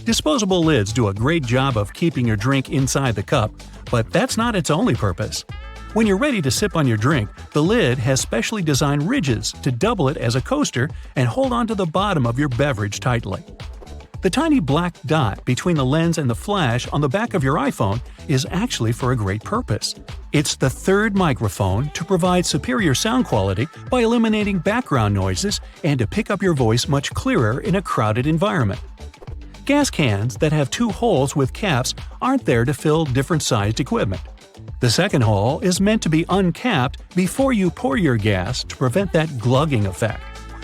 Disposable lids do a great job of keeping your drink inside the cup, but that's not its only purpose. When you're ready to sip on your drink, the lid has specially designed ridges to double it as a coaster and hold onto the bottom of your beverage tightly. The tiny black dot between the lens and the flash on the back of your iPhone is actually for a great purpose. It's the third microphone to provide superior sound quality by eliminating background noises and to pick up your voice much clearer in a crowded environment. Gas cans that have 2 holes with caps aren't there to fill different-sized equipment. The second hole is meant to be uncapped before you pour your gas to prevent that glugging effect.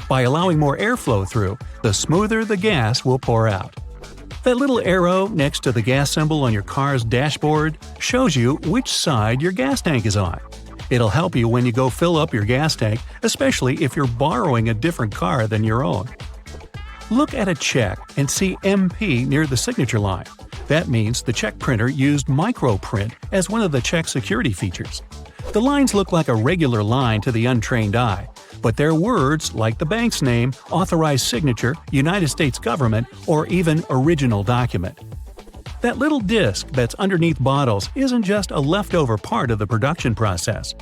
By allowing more airflow through, the smoother the gas will pour out. That little arrow next to the gas symbol on your car's dashboard shows you which side your gas tank is on. It'll help you when you go fill up your gas tank, especially if you're borrowing a different car than your own. Look at a check and see MP near the signature line. That means the check printer used microprint as one of the check security features. The lines look like a regular line to the untrained eye, but they're words like the bank's name, authorized signature, United States government, or even original document. That little disc that's underneath bottles isn't just a leftover part of the production process.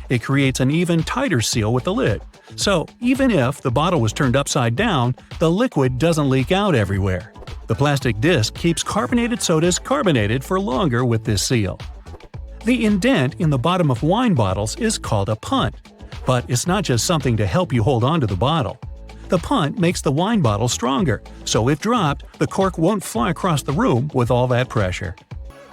It creates an even tighter seal with the lid. So even if the bottle was turned upside down, the liquid doesn't leak out everywhere. The plastic disc keeps carbonated sodas carbonated for longer with this seal. The indent in the bottom of wine bottles is called a punt. But it's not just something to help you hold on to the bottle. The punt makes the wine bottle stronger, so if dropped, the cork won't fly across the room with all that pressure.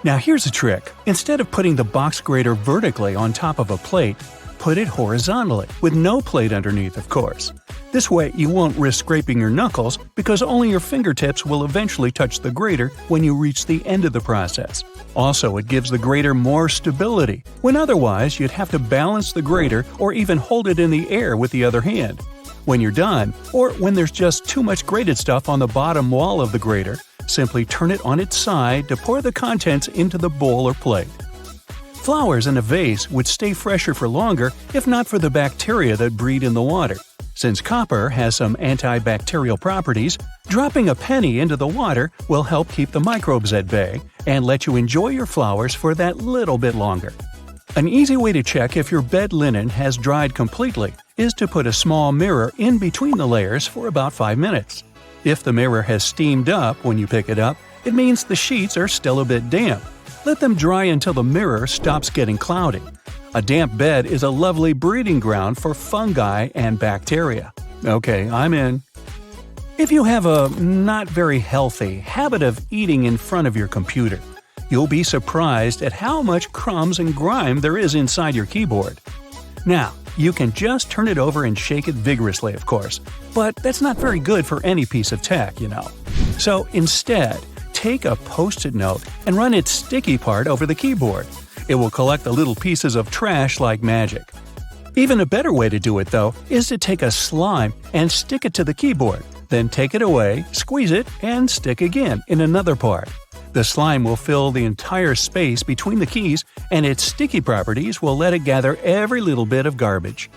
Now here's a trick. Instead of putting the box grater vertically on top of a plate, put it horizontally, with no plate underneath, of course. This way you won't risk scraping your knuckles because only your fingertips will eventually touch the grater when you reach the end of the process. Also, it gives the grater more stability, when otherwise you'd have to balance the grater or even hold it in the air with the other hand. When you're done, or when there's just too much grated stuff on the bottom wall of the grater, simply turn it on its side to pour the contents into the bowl or plate. Flowers in a vase would stay fresher for longer if not for the bacteria that breed in the water. Since copper has some antibacterial properties, dropping a penny into the water will help keep the microbes at bay and let you enjoy your flowers for that little bit longer. An easy way to check if your bed linen has dried completely is to put a small mirror in between the layers for about 5 minutes. If the mirror has steamed up when you pick it up, it means the sheets are still a bit damp. Let them dry until the mirror stops getting cloudy. A damp bed is a lovely breeding ground for fungi and bacteria. Okay, I'm in. If you have a not very healthy habit of eating in front of your computer, you'll be surprised at how much crumbs and grime there is inside your keyboard. Now, you can just turn it over and shake it vigorously, of course, but that's not very good for any piece of tech, you know. So instead, take a Post-it note and run its sticky part over the keyboard. It will collect the little pieces of trash like magic. Even a better way to do it, though, is to take a slime and stick it to the keyboard, then take it away, squeeze it, and stick again in another part. The slime will fill the entire space between the keys, and its sticky properties will let it gather every little bit of garbage.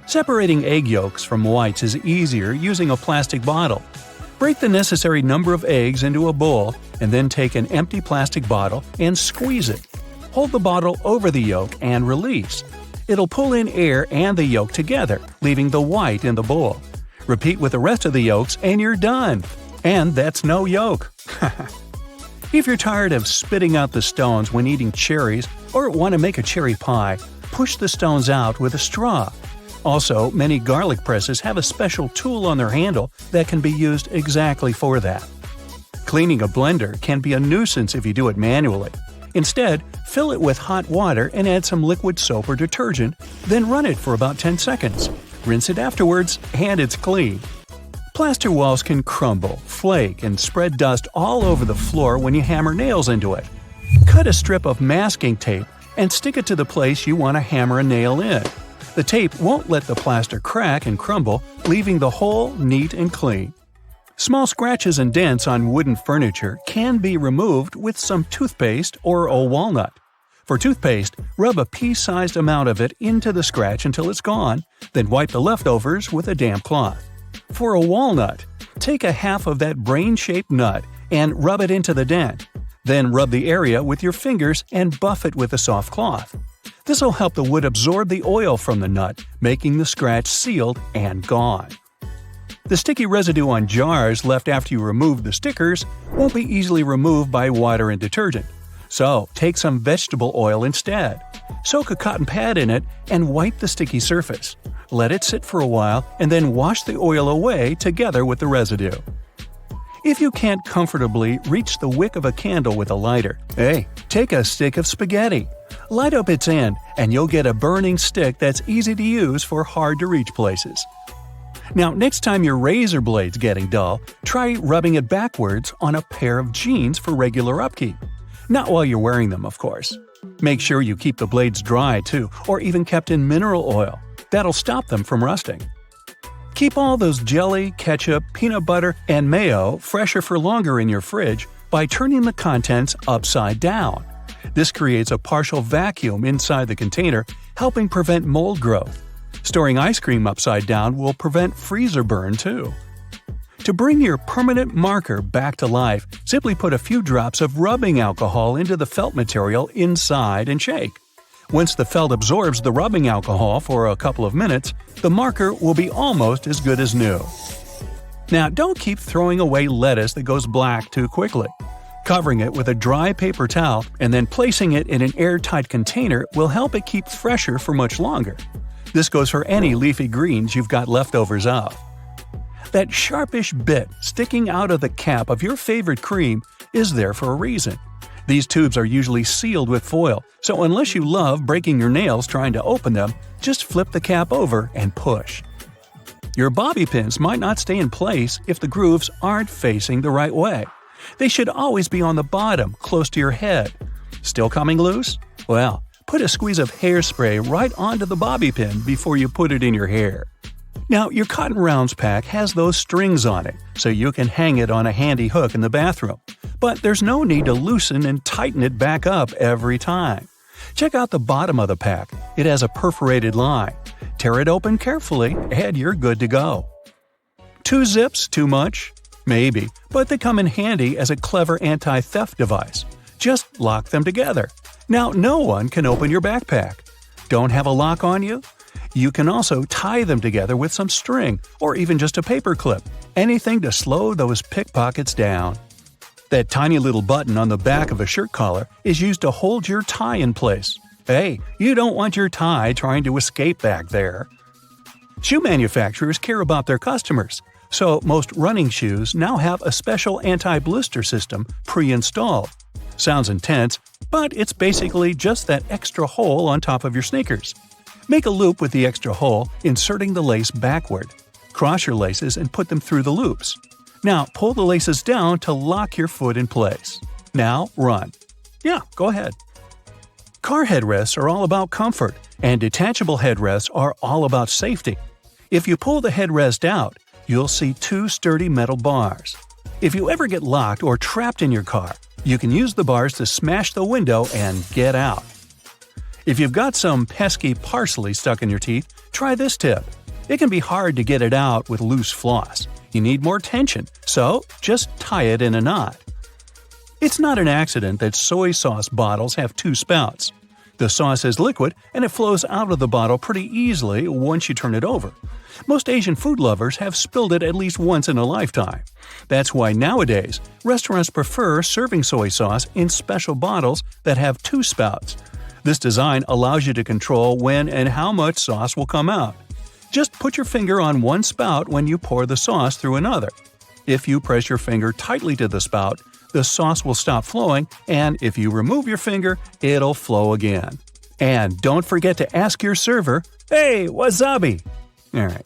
Separating egg yolks from whites is easier using a plastic bottle. Break the necessary number of eggs into a bowl and then take an empty plastic bottle and squeeze it. Hold the bottle over the yolk and release. It'll pull in air and the yolk together, leaving the white in the bowl. Repeat with the rest of the yolks and you're done. And that's no yolk. If you're tired of spitting out the stones when eating cherries or want to make a cherry pie, push the stones out with a straw. Also, many garlic presses have a special tool on their handle that can be used exactly for that. Cleaning a blender can be a nuisance if you do it manually. Instead, fill it with hot water and add some liquid soap or detergent, then run it for about 10 seconds. Rinse it afterwards, and it's clean. Plaster walls can crumble, flake, and spread dust all over the floor when you hammer nails into it. Cut a strip of masking tape and stick it to the place you want to hammer a nail in. The tape won't let the plaster crack and crumble, leaving the hole neat and clean. Small scratches and dents on wooden furniture can be removed with some toothpaste or a walnut. For toothpaste, rub a pea-sized amount of it into the scratch until it's gone, then wipe the leftovers with a damp cloth. For a walnut, take a half of that brain-shaped nut and rub it into the dent. Then rub the area with your fingers and buff it with a soft cloth. This will help the wood absorb the oil from the nut, making the scratch sealed and gone. The sticky residue on jars left after you remove the stickers won't be easily removed by water and detergent. So, take some vegetable oil instead. Soak a cotton pad in it and wipe the sticky surface. Let it sit for a while and then wash the oil away together with the residue. If you can't comfortably reach the wick of a candle with a lighter, take a stick of spaghetti. Light up its end, and you'll get a burning stick that's easy to use for hard-to-reach places. Now, next time your razor blade's getting dull, try rubbing it backwards on a pair of jeans for regular upkeep. Not while you're wearing them, of course. Make sure you keep the blades dry, too, or even kept in mineral oil. That'll stop them from rusting. Keep all those jelly, ketchup, peanut butter, and mayo fresher for longer in your fridge by turning the contents upside down. This creates a partial vacuum inside the container, helping prevent mold growth. Storing ice cream upside down will prevent freezer burn, too. To bring your permanent marker back to life, simply put a few drops of rubbing alcohol into the felt material inside and shake. Once the felt absorbs the rubbing alcohol for a couple of minutes, the marker will be almost as good as new. Now, don't keep throwing away lettuce that goes black too quickly. Covering it with a dry paper towel and then placing it in an airtight container will help it keep fresher for much longer. This goes for any leafy greens you've got leftovers of. That sharpish bit sticking out of the cap of your favorite cream is there for a reason. These tubes are usually sealed with foil, so unless you love breaking your nails trying to open them, just flip the cap over and push. Your bobby pins might not stay in place if the grooves aren't facing the right way. They should always be on the bottom, close to your head. Still coming loose? Well, put a squeeze of hairspray right onto the bobby pin before you put it in your hair. Now, your Cotton Rounds pack has those strings on it, so you can hang it on a handy hook in the bathroom. But there's no need to loosen and tighten it back up every time. Check out the bottom of the pack. It has a perforated line. Tear it open carefully, and you're good to go. 2 zips too much? Maybe, but they come in handy as a clever anti-theft device. Just lock them together. Now no one can open your backpack. Don't have a lock on you? You can also tie them together with some string, or even just a paper clip. Anything to slow those pickpockets down. That tiny little button on the back of a shirt collar is used to hold your tie in place. Hey, you don't want your tie trying to escape back there. Shoe manufacturers care about their customers, so most running shoes now have a special anti-blister system pre-installed. Sounds intense, but it's basically just that extra hole on top of your sneakers. Make a loop with the extra hole, inserting the lace backward. Cross your laces and put them through the loops. Now pull the laces down to lock your foot in place. Now run. Yeah, go ahead. Car headrests are all about comfort, and detachable headrests are all about safety. If you pull the headrest out, you'll see two sturdy metal bars. If you ever get locked or trapped in your car, you can use the bars to smash the window and get out. If you've got some pesky parsley stuck in your teeth, try this tip. It can be hard to get it out with loose floss. You need more tension, so just tie it in a knot. It's not an accident that soy sauce bottles have two spouts. The sauce is liquid and it flows out of the bottle pretty easily once you turn it over. Most Asian food lovers have spilled it at least once in a lifetime. That's why nowadays, restaurants prefer serving soy sauce in special bottles that have two spouts. This design allows you to control when and how much sauce will come out. Just put your finger on one spout when you pour the sauce through another. If you press your finger tightly to the spout, the sauce will stop flowing, and if you remove your finger, it'll flow again. And don't forget to ask your server, "Hey, wasabi!" Alright.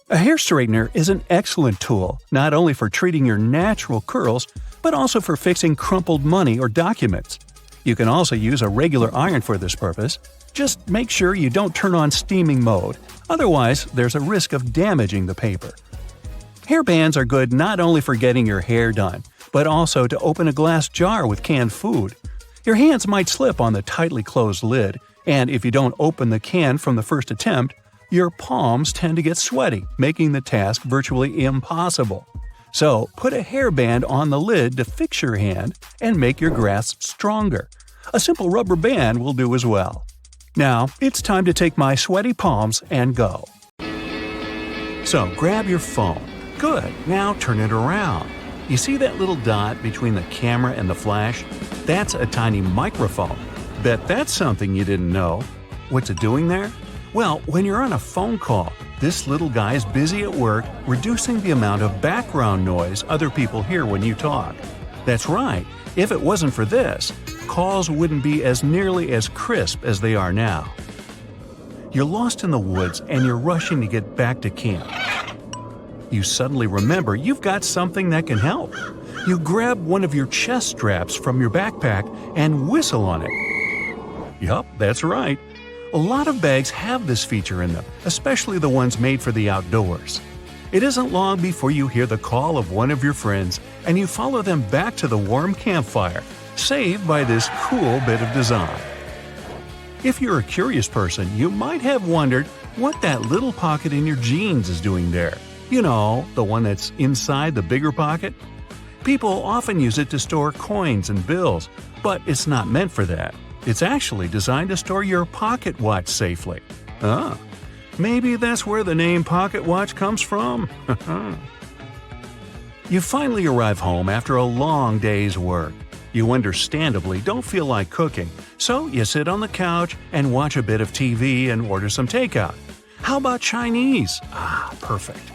A hair straightener is an excellent tool, not only for treating your natural curls, but also for fixing crumpled money or documents. You can also use a regular iron for this purpose. Just make sure you don't turn on steaming mode, otherwise there's a risk of damaging the paper. Hair bands are good not only for getting your hair done, but also to open a glass jar with canned food. Your hands might slip on the tightly closed lid, and if you don't open the can from the first attempt, your palms tend to get sweaty, making the task virtually impossible. So, put a hairband on the lid to fix your hand and make your grasp stronger. A simple rubber band will do as well. Now, it's time to take my sweaty palms and go. So, grab your phone. Good, now turn it around. You see that little dot between the camera and the flash? That's a tiny microphone. Bet that's something you didn't know. What's it doing there? Well, when you're on a phone call, this little guy is busy at work reducing the amount of background noise other people hear when you talk. That's right, if it wasn't for this, calls wouldn't be as nearly as crisp as they are now. You're lost in the woods and you're rushing to get back to camp. You suddenly remember you've got something that can help. You grab one of your chest straps from your backpack and whistle on it. Yup, that's right. A lot of bags have this feature in them, especially the ones made for the outdoors. It isn't long before you hear the call of one of your friends and you follow them back to the warm campfire, saved by this cool bit of design. If you're a curious person, you might have wondered what that little pocket in your jeans is doing there. You know, the one that's inside the bigger pocket? People often use it to store coins and bills, but it's not meant for that. It's actually designed to store your pocket watch safely. Ah, maybe that's where the name pocket watch comes from? You finally arrive home after a long day's work. You understandably don't feel like cooking, so you sit on the couch and watch a bit of TV and order some takeout. How about Chinese? Ah, perfect.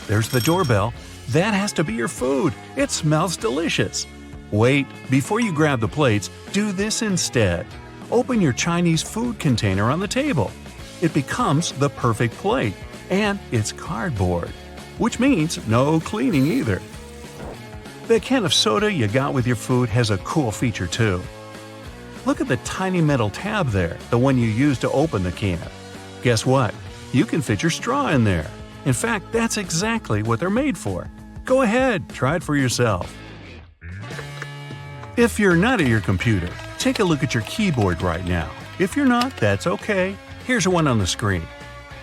There's the doorbell. That has to be your food. It smells delicious. Wait, before you grab the plates, do this instead. Open your Chinese food container on the table. It becomes the perfect plate, and it's cardboard, which means no cleaning either. The can of soda you got with your food has a cool feature too. Look at the tiny metal tab there, the one you use to open the can. Guess what? You can fit your straw in there. In fact, that's exactly what they're made for. Go ahead, try it for yourself. If you're not at your computer, take a look at your keyboard right now. If you're not, that's okay. Here's one on the screen.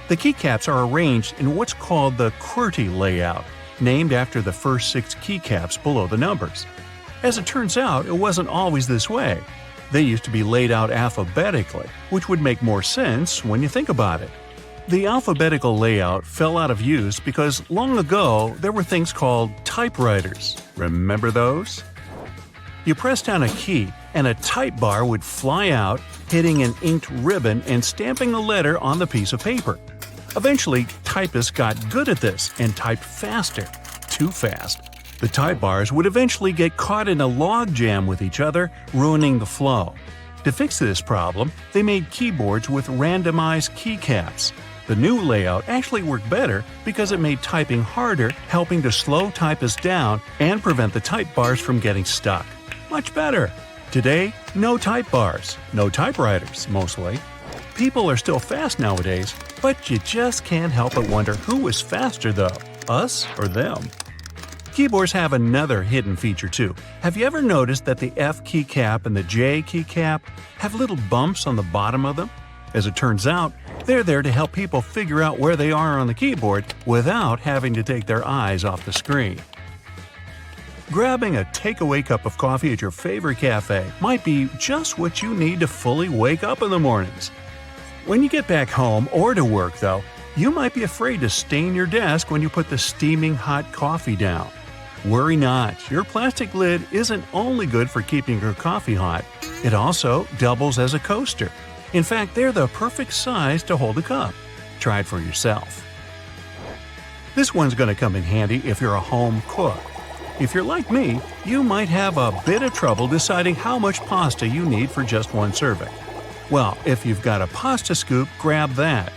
The keycaps are arranged in what's called the QWERTY layout, named after the first 6 keycaps below the numbers. As it turns out, it wasn't always this way. They used to be laid out alphabetically, which would make more sense when you think about it. The alphabetical layout fell out of use because long ago there were things called typewriters. Remember those? You press down a key and a type bar would fly out, hitting an inked ribbon and stamping a letter on the piece of paper. Eventually, typists got good at this and typed faster. Too fast. The type bars would eventually get caught in a log jam with each other, ruining the flow. To fix this problem, they made keyboards with randomized keycaps. The new layout actually worked better because it made typing harder, helping to slow typists down and prevent the type bars from getting stuck. Much better! Today, no type bars, no typewriters, mostly. People are still fast nowadays, but you just can't help but wonder who is faster though, us or them. Keyboards have another hidden feature too. Have you ever noticed that the F keycap and the J keycap have little bumps on the bottom of them? As it turns out, they're there to help people figure out where they are on the keyboard without having to take their eyes off the screen. Grabbing a takeaway cup of coffee at your favorite cafe might be just what you need to fully wake up in the mornings. When you get back home or to work, though, you might be afraid to stain your desk when you put the steaming hot coffee down. Worry not, your plastic lid isn't only good for keeping your coffee hot, it also doubles as a coaster. In fact, they're the perfect size to hold a cup. Try it for yourself. This one's going to come in handy if you're a home cook. If you're like me, you might have a bit of trouble deciding how much pasta you need for just one serving. Well, if you've got a pasta scoop, grab that.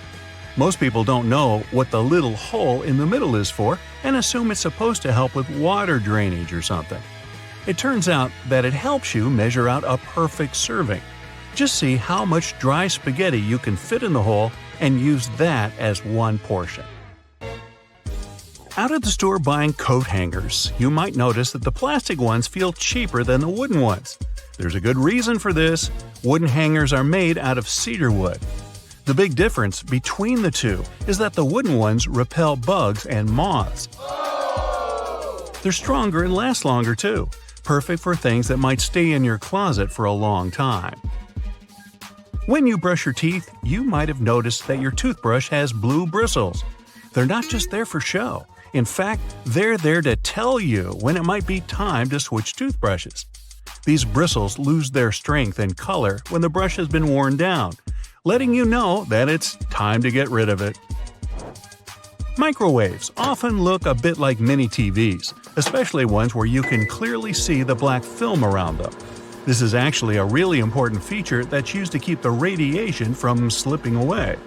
Most people don't know what the little hole in the middle is for and assume it's supposed to help with water drainage or something. It turns out that it helps you measure out a perfect serving. Just see how much dry spaghetti you can fit in the hole and use that as one portion. Out at the store buying coat hangers, you might notice that the plastic ones feel cheaper than the wooden ones. There's a good reason for this. Wooden hangers are made out of cedar wood. The big difference between the two is that the wooden ones repel bugs and moths. They're stronger and last longer too, perfect for things that might stay in your closet for a long time. When you brush your teeth, you might have noticed that your toothbrush has blue bristles. They're not just there for show. In fact, they're there to tell you when it might be time to switch toothbrushes. These bristles lose their strength and color when the brush has been worn down, letting you know that it's time to get rid of it. Microwaves often look a bit like mini TVs, especially ones where you can clearly see the black film around them. This is actually a really important feature that's used to keep the radiation from slipping away.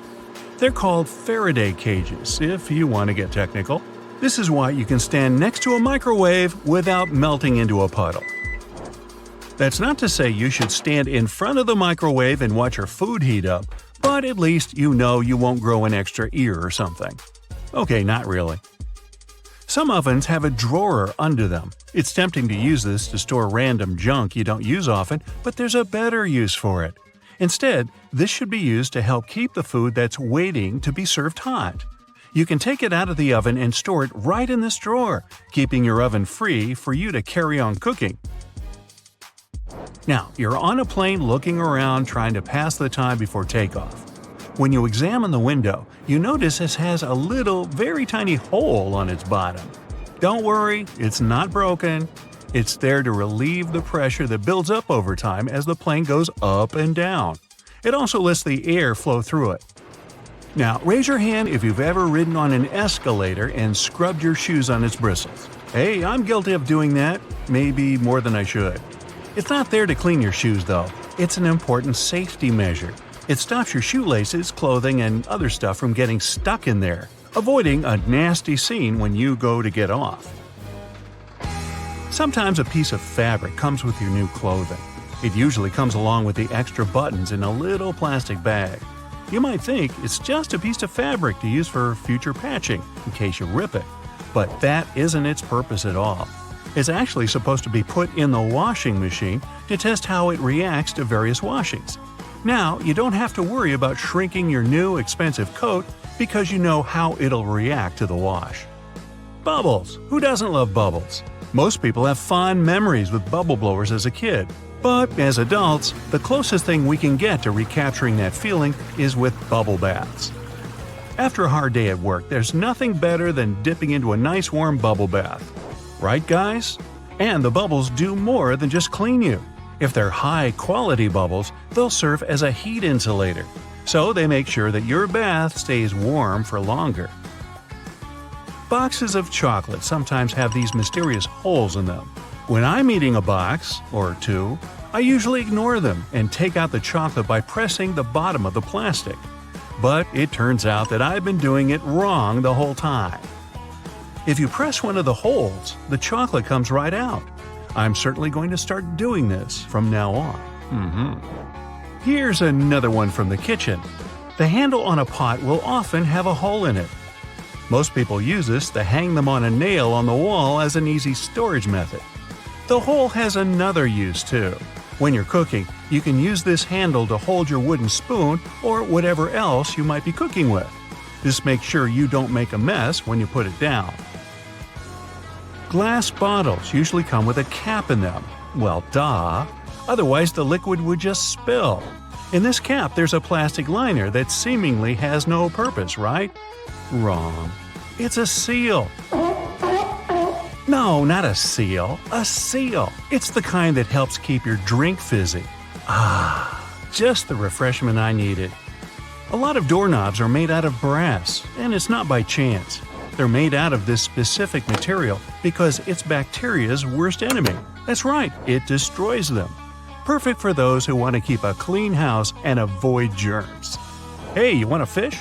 They're called Faraday cages, if you want to get technical. This is why you can stand next to a microwave without melting into a puddle. That's not to say you should stand in front of the microwave and watch your food heat up, but at least you know you won't grow an extra ear or something. Okay, not really. Some ovens have a drawer under them. It's tempting to use this to store random junk you don't use often, but there's a better use for it. Instead, this should be used to help keep the food that's waiting to be served hot. You can take it out of the oven and store it right in this drawer, keeping your oven free for you to carry on cooking. Now, you're on a plane looking around trying to pass the time before takeoff. When you examine the window, you notice it has a little, very tiny hole on its bottom. Don't worry, it's not broken. It's there to relieve the pressure that builds up over time as the plane goes up and down. It also lets the air flow through it. Now, raise your hand if you've ever ridden on an escalator and scrubbed your shoes on its bristles. Hey, I'm guilty of doing that, maybe more than I should. It's not there to clean your shoes, though. It's an important safety measure. It stops your shoelaces, clothing, and other stuff from getting stuck in there, avoiding a nasty scene when you go to get off. Sometimes a piece of fabric comes with your new clothing. It usually comes along with the extra buttons in a little plastic bag. You might think it's just a piece of fabric to use for future patching, in case you rip it. But that isn't its purpose at all. It's actually supposed to be put in the washing machine to test how it reacts to various washings. Now, you don't have to worry about shrinking your new expensive coat because you know how it'll react to the wash. Bubbles! Who doesn't love bubbles? Most people have fond memories with bubble blowers as a kid. But as adults, the closest thing we can get to recapturing that feeling is with bubble baths. After a hard day at work, there's nothing better than dipping into a nice warm bubble bath. Right, guys? And the bubbles do more than just clean you. If they're high-quality bubbles, they'll serve as a heat insulator, so they make sure that your bath stays warm for longer. Boxes of chocolate sometimes have these mysterious holes in them. When I'm eating a box, or two, I usually ignore them and take out the chocolate by pressing the bottom of the plastic. But it turns out that I've been doing it wrong the whole time. If you press one of the holes, the chocolate comes right out. I'm certainly going to start doing this from now on. Here's another one from the kitchen. The handle on a pot will often have a hole in it. Most people use this to hang them on a nail on the wall as an easy storage method. The hole has another use too. When you're cooking, you can use this handle to hold your wooden spoon or whatever else you might be cooking with. This makes sure you don't make a mess when you put it down. Glass bottles usually come with a cap in them. Well, duh. Otherwise, the liquid would just spill. In this cap, there's a plastic liner that seemingly has no purpose, right? Wrong. It's a seal. No, not a seal. A seal. It's the kind that helps keep your drink fizzy. Just the refreshment I needed. A lot of doorknobs are made out of brass, and it's not by chance. They're made out of this specific material because it's bacteria's worst enemy. That's right, it destroys them. Perfect for those who want to keep a clean house and avoid germs. Hey, you want a fish?